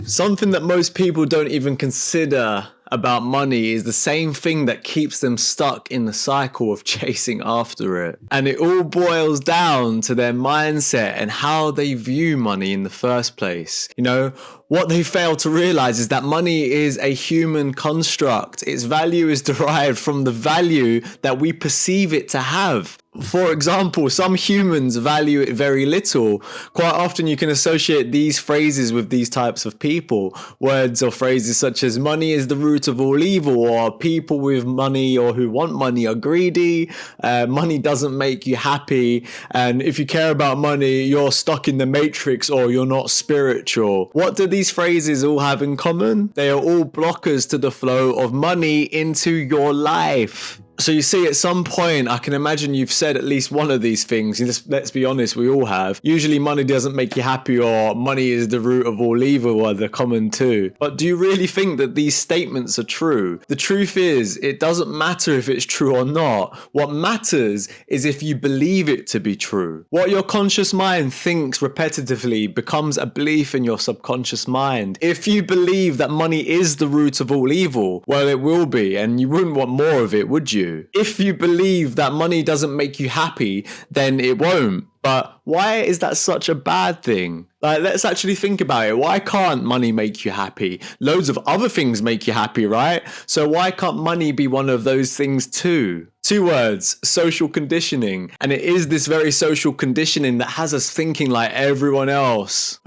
Something that most people don't even consider about money is the same thing that keeps them stuck in the cycle of chasing after it. And it all boils down to their mindset and how they view money in the first place. You know, what they fail to realize is that money is a human construct. Its value is derived from the value that we perceive it to have. For example, some humans value it very little. Quite often you can associate these phrases with these types of people. Words or phrases such as money is the root of all evil, or people with money or who want money are greedy, money doesn't make you happy, and if you care about money, you're stuck in the matrix or you're not spiritual. What do these phrases all have in common? They are all blockers to the flow of money into your life. So you see, at some point, I can imagine you've said at least one of these things. Let's be honest, we all have. Usually money doesn't make you happy, or money is the root of all evil, are the common two. But do you really think that these statements are true? The truth is, it doesn't matter if it's true or not. What matters is if you believe it to be true. What your conscious mind thinks repetitively becomes a belief in your subconscious mind. If you believe that money is the root of all evil, well, it will be, and you wouldn't want more of it, would you? If you believe that money doesn't make you happy, then it won't. But why is that such a bad thing? Like, let's actually think about it. Why can't money make you happy? Loads of other things make you happy, right? So why can't money be one of those things too? 2 words, social conditioning. And it is this very social conditioning that has us thinking like everyone else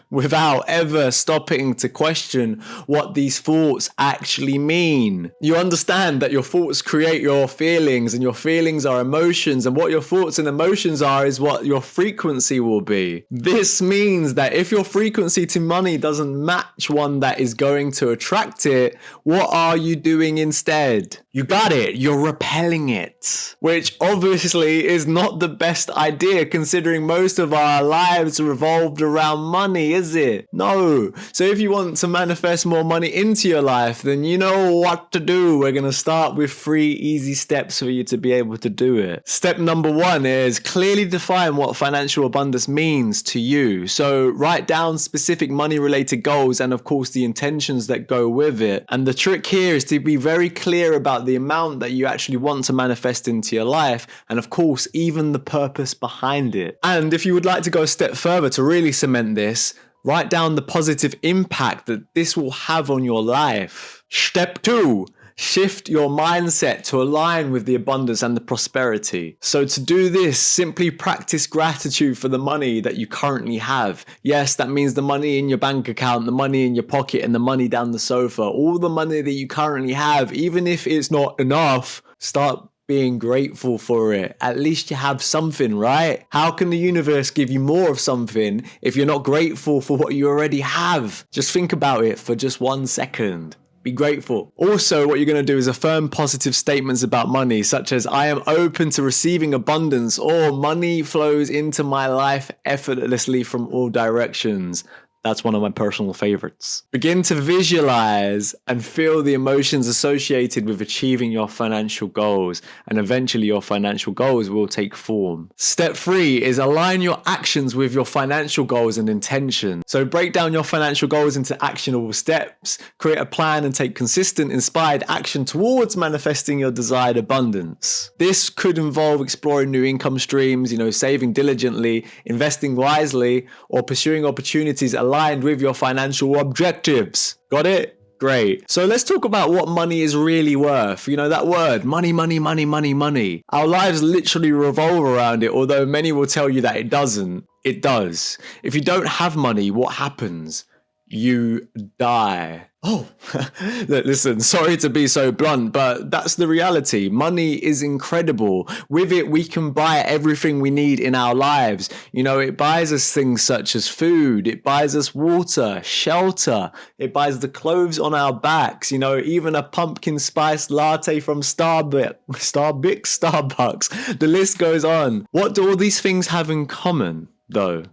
without ever stopping to question what these thoughts actually mean. You understand that your thoughts create your feelings, and your feelings are emotions, and what your thoughts and emotions are is what your frequency will be. This means that if your frequency to money doesn't match one that is going to attract it, what are you doing instead? You got it, you're repelling it, which obviously is not the best idea considering most of our lives revolved around money, is it? No. So if you want to manifest more money into your life, then you know what to do. We're going to start with 3 easy steps for you to be able to do it. Step number 1 is clearly define what financial abundance means to you. So write down specific money related goals and of course the intentions that go with it. And the trick here is to be very clear about the amount that you actually want to manifest into your life, and of course even the purpose behind it. And if you would like to go a step further to really cement this, write down the positive impact that this will have on your life. Step 2. Shift your mindset to align with the abundance and the prosperity. So to do this, simply practice gratitude for the money that you currently have. Yes, that means the money in your bank account, the money in your pocket, and the money down the sofa. All the money that you currently have, even if it's not enough, start being grateful for it. At least you have something, right? How can the universe give you more of something if you're not grateful for what you already have? Just think about it for just 1 second. Be grateful. Also, what you're going to do is affirm positive statements about money, such as I am open to receiving abundance, or money flows into my life effortlessly from all directions. That's one of my personal favorites. Begin to visualize and feel the emotions associated with achieving your financial goals, and eventually your financial goals will take form. Step 3 is align your actions with your financial goals and intention. So break down your financial goals into actionable steps, create a plan and take consistent, inspired action towards manifesting your desired abundance. This could involve exploring new income streams, saving diligently, investing wisely, or pursuing opportunities aligned with your financial objectives. Got it? Great. So let's talk about what money is really worth. That word, money, money, money, money, money. Our lives literally revolve around it, although many will tell you that it doesn't. It does. If you don't have money, what happens? You die. Oh, listen, sorry to be so blunt, but that's the reality. Money is incredible. With it, we can buy everything we need in our lives. It buys us things such as food. It buys us water, shelter. It buys the clothes on our backs. Even a pumpkin spice latte from Starbucks. The list goes on. What do all these things have in common, though?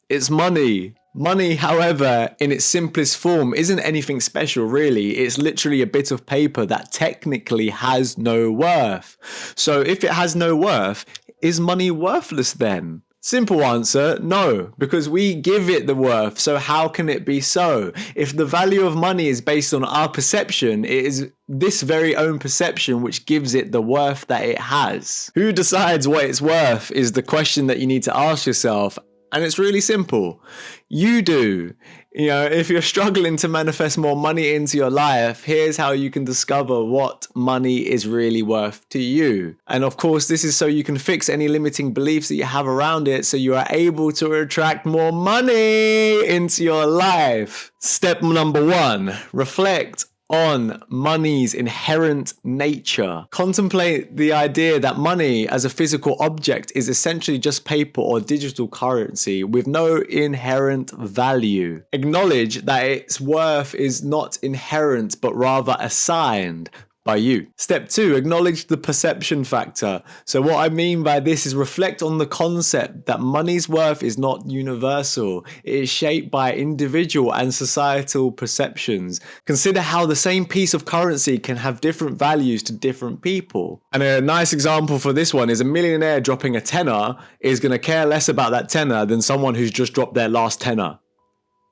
It's money. Money, however, in its simplest form, isn't anything special, really. It's literally a bit of paper that technically has no worth. So if it has no worth, is money worthless then? Simple answer, no, because we give it the worth, so how can it be so? If the value of money is based on our perception, it is this very own perception which gives it the worth that it has. Who decides what it's worth is the question that you need to ask yourself, and it's really simple. You do. You know, if you're struggling to manifest more money into your life, here's how you can discover what money is really worth to you. And of course, this is so you can fix any limiting beliefs that you have around it so you are able to attract more money into your life. Step number 1, reflect on money's inherent nature. Contemplate the idea that money as a physical object is essentially just paper or digital currency with no inherent value. Acknowledge that its worth is not inherent but rather assigned by you. Step 2, acknowledge the perception factor. So what I mean by this is reflect on the concept that money's worth is not universal. It is shaped by individual and societal perceptions. Consider how the same piece of currency can have different values to different people. And a nice example for this one is a millionaire dropping a tenner is going to care less about that tenner than someone who's just dropped their last tenner.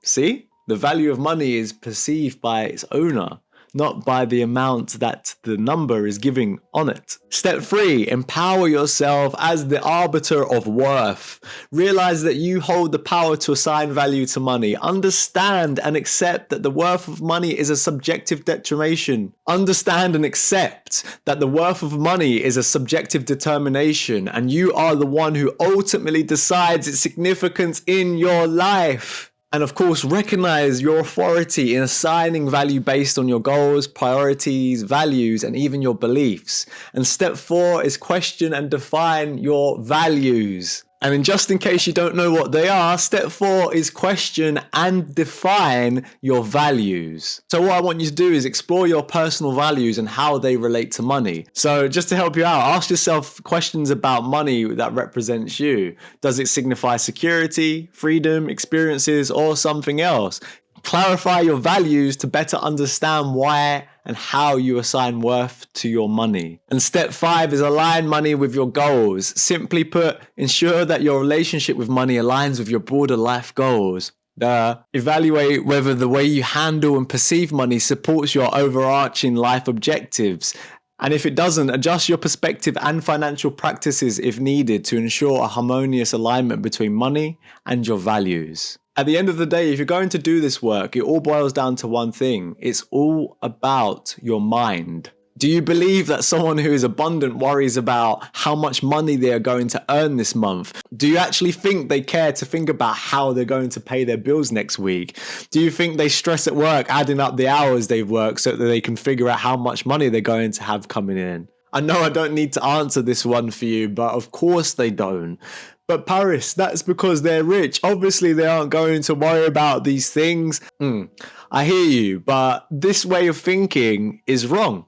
See? The value of money is perceived by its owner, not by the amount that the number is giving on it. Step 3, empower yourself as the arbiter of worth. Realize that you hold the power to assign value to money. Understand and accept that the worth of money is a subjective determination. Understand and accept that the worth of money is a subjective determination, and you are the one who ultimately decides its significance in your life. And of course, recognize your authority in assigning value based on your goals, priorities, values, and even your beliefs. And step 4 is question and define your values. And then just in case you don't know what they are, step 4 is question and define your values. So what I want you to do is explore your personal values and how they relate to money. So just to help you out, ask yourself questions about money that represents you. Does it signify security, freedom, experiences, or something else? Clarify your values to better understand why and how you assign worth to your money. And step 5 is align money with your goals. Simply put, ensure that your relationship with money aligns with your broader life goals. Evaluate whether the way you handle and perceive money supports your overarching life objectives. And if it doesn't, adjust your perspective and financial practices if needed to ensure a harmonious alignment between money and your values. At the end of the day, if you're going to do this work, it all boils down to one thing. It's all about your mind. Do you believe that someone who is abundant worries about how much money they are going to earn this month? Do you actually think they care to think about how they're going to pay their bills next week? Do you think they stress at work adding up the hours they've worked so that they can figure out how much money they're going to have coming in? I know I don't need to answer this one for you, but of course they don't. But Paris, that's because they're rich. Obviously, they aren't going to worry about these things. I hear you, but this way of thinking is wrong.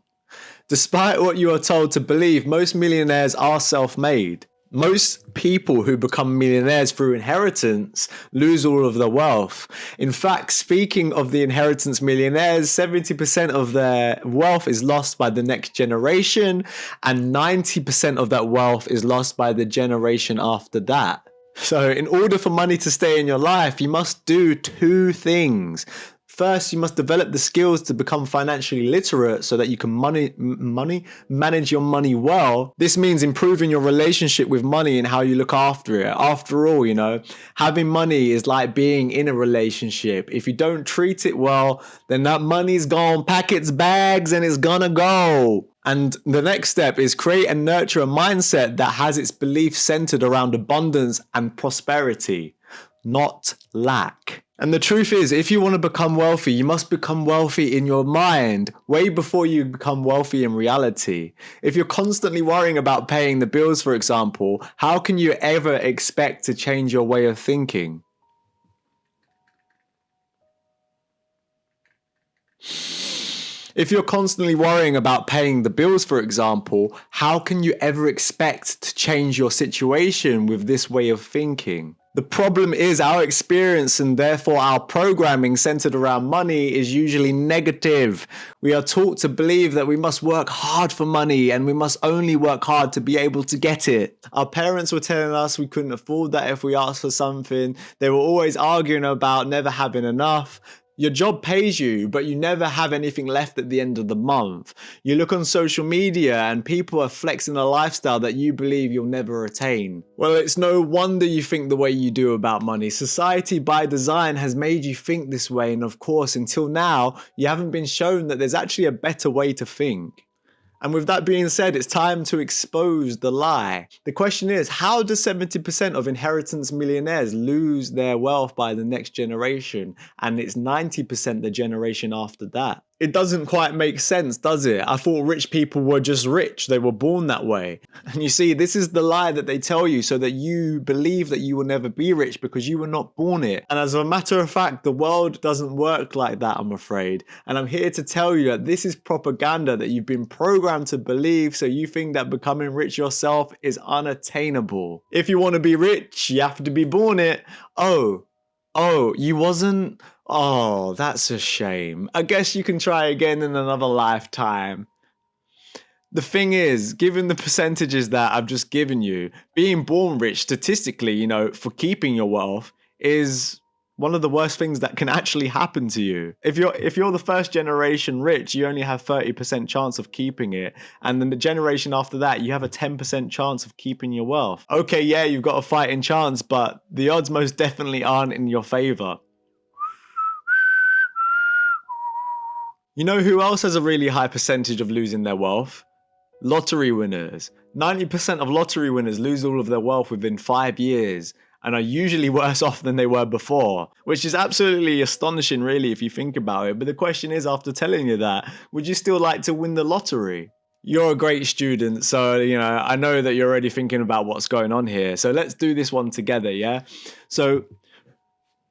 Despite what you are told to believe, most millionaires are self-made. Most people who become millionaires through inheritance lose all of their wealth. In fact, speaking of the inheritance millionaires, 70% of their wealth is lost by the next generation, and 90% of that wealth is lost by the generation after that. So in order for money to stay in your life, you must do 2 things. First, you must develop the skills to become financially literate so that you can manage your money well. This means improving your relationship with money and how you look after it. After all, you know, having money is like being in a relationship. If you don't treat it well, then that money's gonna pack its bags and it's gonna go. And the next step is create and nurture a mindset that has its beliefs centered around abundance and prosperity, not lack. And the truth is, if you want to become wealthy, you must become wealthy in your mind way before you become wealthy in reality. If you're constantly worrying about paying the bills, for example, how can you ever expect to change your way of thinking? If you're constantly worrying about paying the bills, for example, how can you ever expect to change your situation with this way of thinking? The problem is our experience and therefore our programming centered around money is usually negative. We are taught to believe that we must work hard for money and we must only work hard to be able to get it. Our parents were telling us we couldn't afford that if we asked for something. They were always arguing about never having enough. Your job pays you, but you never have anything left at the end of the month. You look on social media and people are flexing a lifestyle that you believe you'll never attain. Well, it's no wonder you think the way you do about money. Society by design has made you think this way, and of course, until now, you haven't been shown that there's actually a better way to think. And with that being said, it's time to expose the lie. The question is, how do 70% of inheritance millionaires lose their wealth by the next generation? And it's 90% the generation after that. It doesn't quite make sense, does it? I thought rich people were just rich. They were born that way. And you see, this is the lie that they tell you so that you believe that you will never be rich because you were not born it. And as a matter of fact, the world doesn't work like that, I'm afraid. And I'm here to tell you that this is propaganda that you've been programmed to believe, so you think that becoming rich yourself is unattainable. If you want to be rich, you have to be born it. Oh, you wasn't? Oh, that's a shame. I guess you can try again in another lifetime. The thing is, given the percentages that I've just given you, being born rich statistically, for keeping your wealth is one of the worst things that can actually happen to you. If you're the first generation rich, you only have 30% chance of keeping it. And then the generation after that, you have a 10% chance of keeping your wealth. Okay, yeah, you've got a fighting chance, but the odds most definitely aren't in your favor. You know who else has a really high percentage of losing their wealth? Lottery winners. 90% of lottery winners lose all of their wealth within 5 years and are usually worse off than they were before, which is absolutely astonishing really if you think about it. But the question is, after telling you that, would you still like to win the lottery? You're a great student, so I know that you're already thinking about what's going on here. So let's do this one together, yeah? So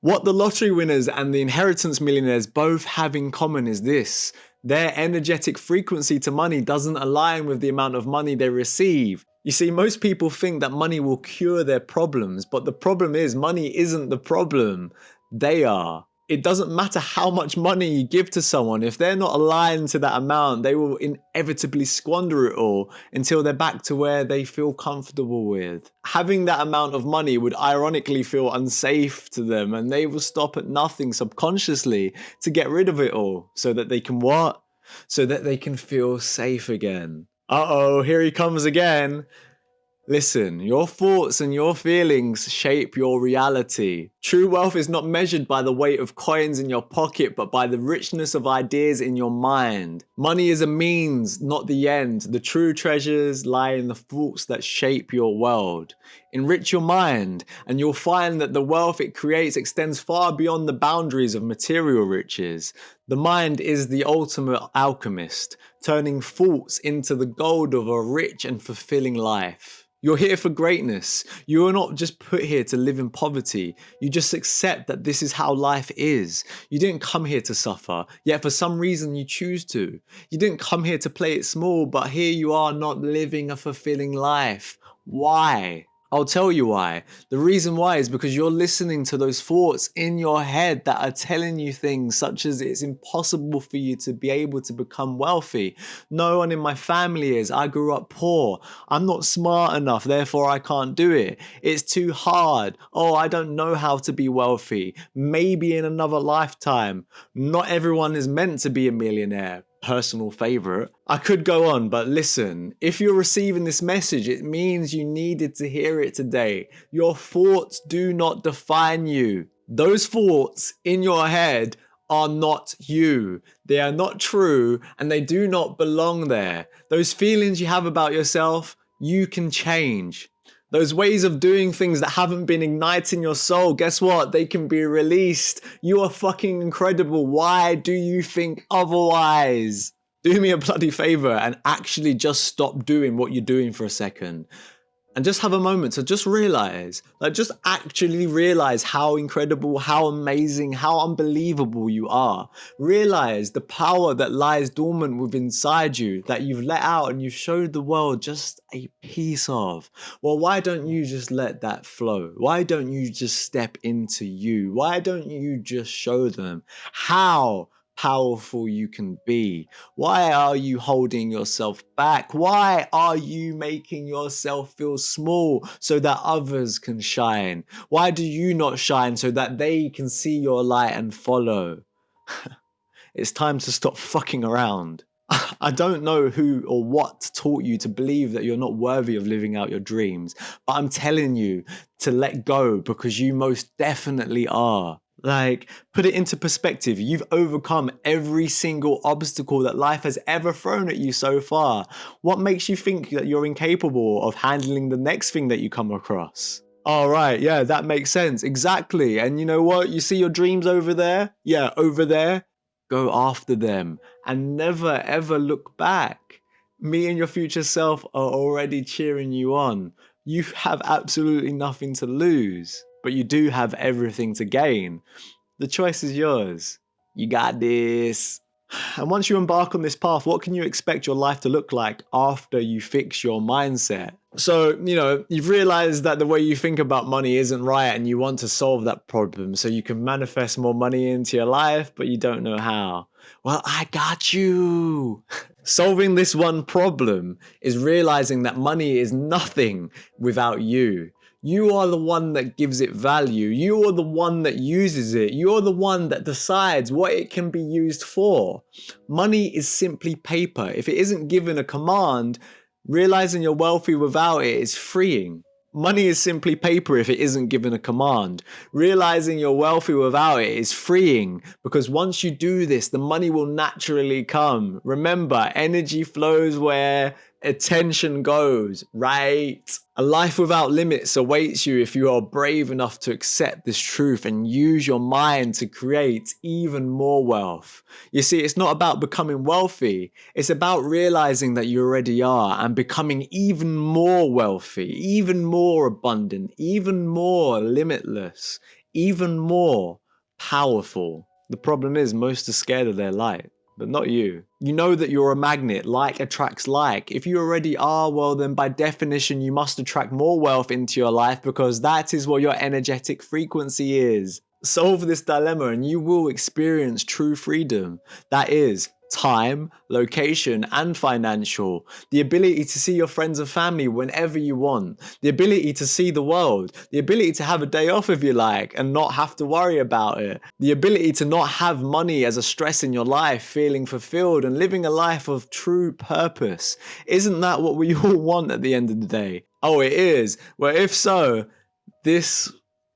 what the lottery winners and the inheritance millionaires both have in common is this: their energetic frequency to money doesn't align with the amount of money they receive. You see, most people think that money will cure their problems, but the problem is money isn't the problem. They are. It doesn't matter how much money you give to someone. If they're not aligned to that amount, they will inevitably squander it all until they're back to where they feel comfortable with. Having that amount of money would ironically feel unsafe to them, and they will stop at nothing subconsciously to get rid of it all so that they can what? So that they can feel safe again. Uh-oh, here he comes again. Listen, your thoughts and your feelings shape your reality. True wealth is not measured by the weight of coins in your pocket, but by the richness of ideas in your mind. Money is a means, not the end. The true treasures lie in the thoughts that shape your world. Enrich your mind, and you'll find that the wealth it creates extends far beyond the boundaries of material riches. The mind is the ultimate alchemist, turning thoughts into the gold of a rich and fulfilling life. You're here for greatness. You are not just put here to live in poverty. You just accept that this is how life is. You didn't come here to suffer, yet for some reason you choose to. You didn't come here to play it small, but here you are not living a fulfilling life. Why? I'll tell you why. The reason why is because you're listening to those thoughts in your head that are telling you things such as it's impossible for you to be able to become wealthy. No one in my family is. I grew up poor. I'm not smart enough, therefore I can't do it. It's too hard. Oh, I don't know how to be wealthy. Maybe in another lifetime. Not everyone is meant to be a millionaire. Personal favorite. I could go on, but listen, if you're receiving this message, it means you needed to hear it today. Your thoughts do not define you. Those thoughts in your head are not you. They are not true, and they do not belong there. Those feelings you have about yourself, you can change. Those ways of doing things that haven't been igniting your soul, guess what? They can be released. You are fucking incredible. Why do you think otherwise? Do me a bloody favor and actually just stop doing what you're doing for a second. And just have a moment to just realize, like just actually realize how incredible, how amazing, how unbelievable you are. Realize the power that lies dormant within inside you that you've let out and you've showed the world just a piece of. Well, why don't you just let that flow? Why don't you just step into you? Why don't you just show them how powerful you can be? Why are you holding yourself back? Why are you making yourself feel small so that others can shine? Why do you not shine so that they can see your light and follow? It's time to stop fucking around. I don't know who or what taught you to believe that you're not worthy of living out your dreams, but I'm telling you to let go because you most definitely are. Like, put it into perspective. You've overcome every single obstacle that life has ever thrown at you so far. What makes you think that you're incapable of handling the next thing that you come across? All right, yeah, that makes sense. Exactly. And you know what? You see your dreams over there? Yeah, over there. Go after them and never ever look back. Me and your future self are already cheering you on. You have absolutely nothing to lose, but you do have everything to gain. The choice is yours. You got this. And once you embark on this path, what can you expect your life to look like after you fix your mindset? So, you've realized that the way you think about money isn't right and you want to solve that problem so you can manifest more money into your life, but you don't know how. Well, I got you. Solving this one problem is realizing that money is nothing without you. You are the one that gives it value. You are the one that uses it. You're the one that decides what it can be used for. Money is simply paper. If it isn't given a command, realizing you're wealthy without it is freeing. Money is simply paper if it isn't given a command. Realizing you're wealthy without it is freeing because once you do this, the money will naturally come. Remember, energy flows where attention goes, right? A life without limits awaits you if you are brave enough to accept this truth and use your mind to create even more wealth. You see, it's not about becoming wealthy. It's about realizing that you already are and becoming even more wealthy, even more abundant, even more limitless, even more powerful. The problem is most are scared of their light. But not you. You know that you're a magnet, like attracts like. If you already are, well then by definition you must attract more wealth into your life because that is what your energetic frequency is. Solve this dilemma and you will experience true freedom. That is time, location, and financial. The ability to see your friends and family whenever you want. The ability to see the world. The ability to have a day off if you like and not have to worry about it. The ability to not have money as a stress in your life, feeling fulfilled and living a life of true purpose. Isn't that what we all want at the end of the day? Oh, it is. Well, if so, this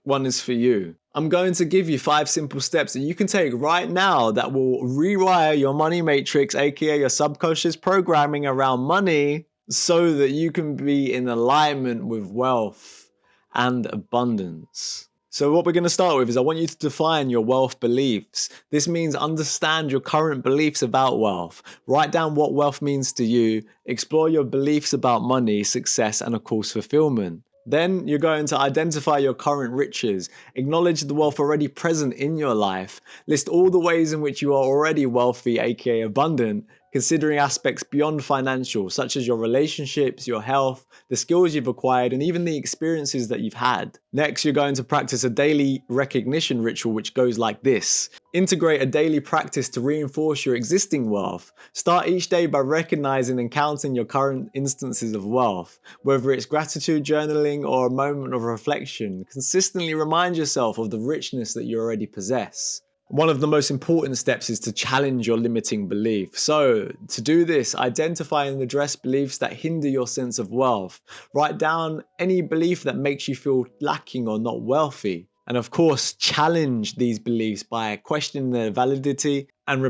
one is for you. I'm going to give you 5 simple steps that you can take right now that will rewire your money matrix, aka your subconscious programming around money, so that you can be in alignment with wealth and abundance. So what we're going to start with is I want you to define your wealth beliefs. This means understand your current beliefs about wealth. Write down what wealth means to you. Explore your beliefs about money, success, and of course fulfillment. Then you're going to identify your current riches, acknowledge the wealth already present in your life, list all the ways in which you are already wealthy, aka abundant, considering aspects beyond financial, such as your relationships, your health, the skills you've acquired, and even the experiences that you've had. Next, you're going to practice a daily recognition ritual, which goes like this. Integrate a daily practice to reinforce your existing wealth. Start each day by recognizing and counting your current instances of wealth, whether it's gratitude journaling or a moment of reflection. Consistently remind yourself of the richness that you already possess. One of the most important steps is to challenge your limiting belief. So, to do this, identify and address beliefs that hinder your sense of wealth. Write down any belief that makes you feel lacking or not wealthy. And of course, challenge these beliefs by questioning their validity and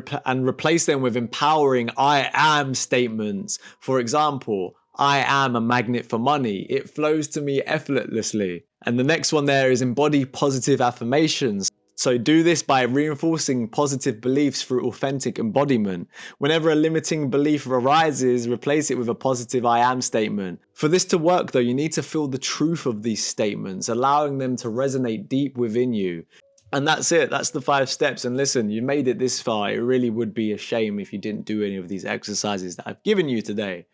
replace them with empowering I am statements. For example, I am a magnet for money. It flows to me effortlessly. And the next one there is embody positive affirmations. So do this by reinforcing positive beliefs through authentic embodiment. Whenever a limiting belief arises, replace it with a positive I am statement. For this to work though, you need to feel the truth of these statements, allowing them to resonate deep within you. And that's it. That's the 5 steps. And listen, you made it this far. It really would be a shame if you didn't do any of these exercises that I've given you today.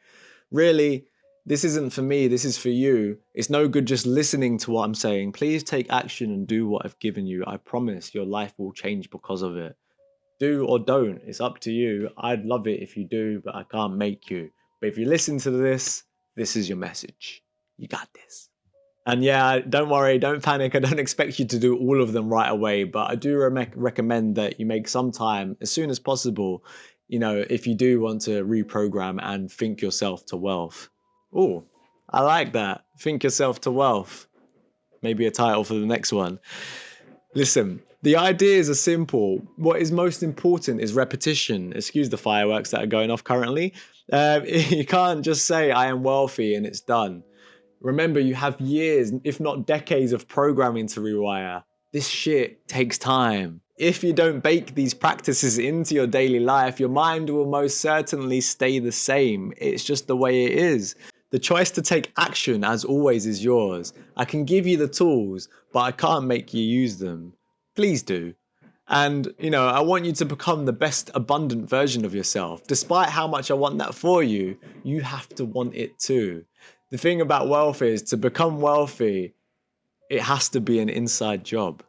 Really, this isn't for me, this is for you. It's no good just listening to what I'm saying. Please take action and do what I've given you. I promise your life will change because of it. Do or don't, it's up to you. I'd love it if you do, but I can't make you. But if you listen to this, this is your message. You got this. And yeah, don't worry, don't panic. I don't expect you to do all of them right away, but I do recommend that you make some time as soon as possible, if you do want to reprogram and think yourself to wealth. Oh, I like that. Think yourself to wealth. Maybe a title for the next one. Listen, the ideas are simple. What is most important is repetition. Excuse the fireworks that are going off currently. You can't just say, I am wealthy and it's done. Remember, you have years, if not decades of programming to rewire. This shit takes time. If you don't bake these practices into your daily life, your mind will most certainly stay the same. It's just the way it is. The choice to take action, as always, is yours. I can give you the tools, but I can't make you use them. Please do. And, I want you to become the best abundant version of yourself. Despite how much I want that for you, you have to want it too. The thing about wealth is, to become wealthy, it has to be an inside job.